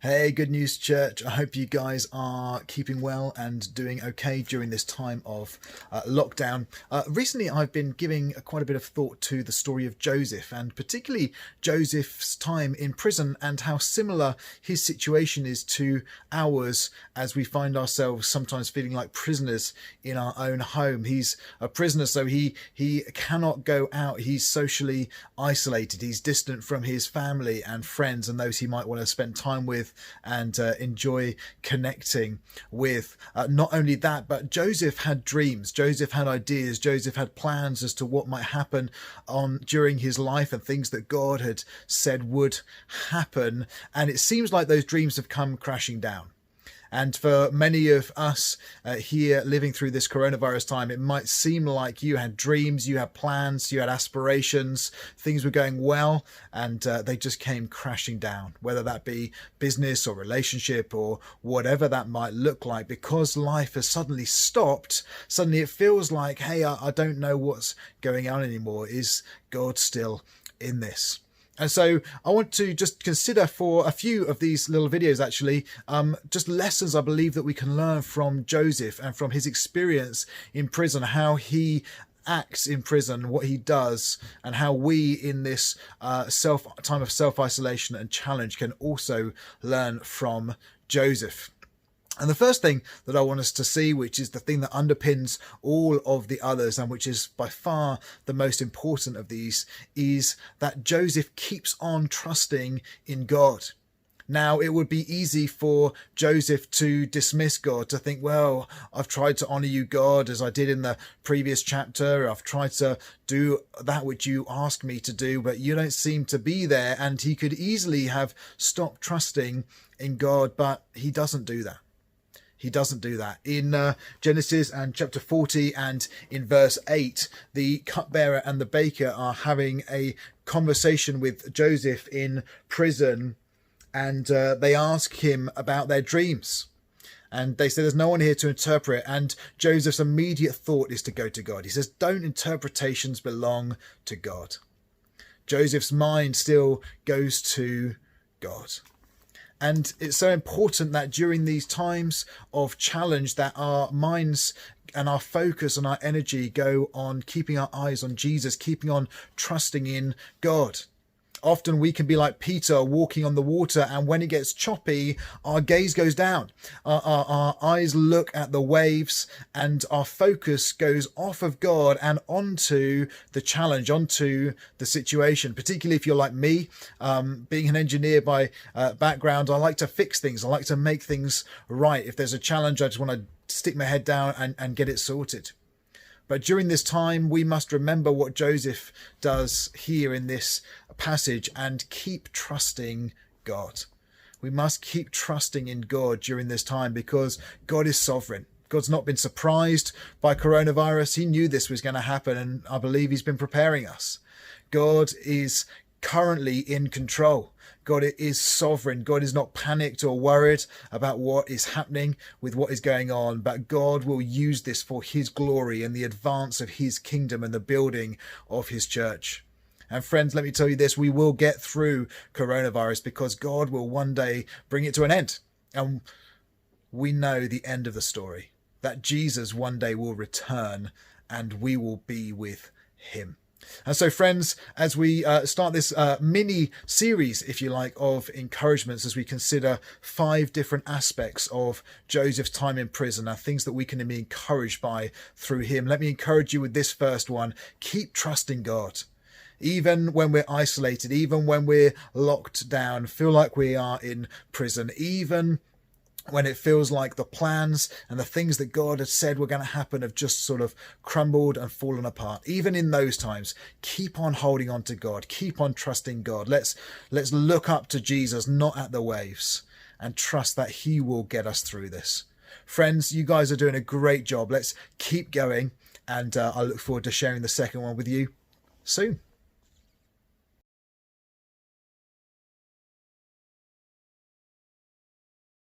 Hey, good news, church. I hope you guys are keeping well and doing okay during this time of lockdown. Recently, I've been giving quite a bit of thought to the story of Joseph, and particularly Joseph's time in prison and how similar his situation is to ours as we find ourselves sometimes feeling like prisoners in our own home. He's a prisoner, so he cannot go out. He's socially isolated. He's distant from his family and friends and those he might want to spend time with and enjoy connecting with. Not only that, but Joseph had dreams. Joseph had ideas. Joseph had plans as to what might happen during his life and things that God had said would happen. And it seems like those dreams have come crashing down. And for many of us here living through this coronavirus time, it might seem like you had dreams, you had plans, you had aspirations, things were going well, and they just came crashing down, whether that be business or relationship or whatever that might look like. Because life has suddenly stopped, suddenly it feels like, hey, I don't know what's going on anymore. Is God still in this? And so I want to just consider for a few of these little videos, actually, just lessons I believe that we can learn from Joseph and from his experience in prison, how he acts in prison, what he does, and how we in this time of self-isolation and challenge can also learn from Joseph. And the first thing that I want us to see, which is the thing that underpins all of the others and which is by far the most important of these, is that Joseph keeps on trusting in God. Now, it would be easy for Joseph to dismiss God, to think, well, I've tried to honor you, God, as I did in the previous chapter. I've tried to do that which you asked me to do, but you don't seem to be there. And he could easily have stopped trusting in God, but he doesn't do that. He doesn't do that. In Genesis and chapter 40 and in verse 8, the cupbearer and the baker are having a conversation with Joseph in prison, and they ask him about their dreams. And they say, there's no one here to interpret. And Joseph's immediate thought is to go to God. He says, don't interpretations belong to God? Joseph's mind still goes to God. And it's so important that during these times of challenge that our minds and our focus and our energy go on keeping our eyes on Jesus, keeping on trusting in God. Often we can be like Peter walking on the water, and when it gets choppy, our gaze goes down. Our eyes look at the waves, and our focus goes off of God and onto the challenge, onto the situation. Particularly if you're like me, being an engineer by background, I like to fix things. I like to make things right. If there's a challenge, I just want to stick my head down and get it sorted. But during this time, we must remember what Joseph does here in this passage and keep trusting God. We must keep trusting in God during this time because God is sovereign. God's not been surprised by coronavirus. He knew this was going to happen, and I believe he's been preparing us. God is currently in control. God is sovereign. God is not panicked or worried about what is happening with what is going on, but God will use this for his glory and the advance of his kingdom and the building of his church. And friends, let me tell you this, we will get through coronavirus because God will one day bring it to an end. And we know the end of the story, that Jesus one day will return and we will be with him. And so, friends, as we start this mini series, if you like, of encouragements, as we consider 5 different aspects of Joseph's time in prison and things that we can be encouraged by through him, let me encourage you with this first one. Keep trusting God. Even when we're isolated, even when we're locked down, feel like we are in prison, even when it feels like the plans and the things that God had said were going to happen have just sort of crumbled and fallen apart. Even in those times, keep on holding on to God. Keep on trusting God. Let's look up to Jesus, not at the waves, and trust that he will get us through this. Friends, you guys are doing a great job. Let's keep going, and I look forward to sharing the second one with you soon.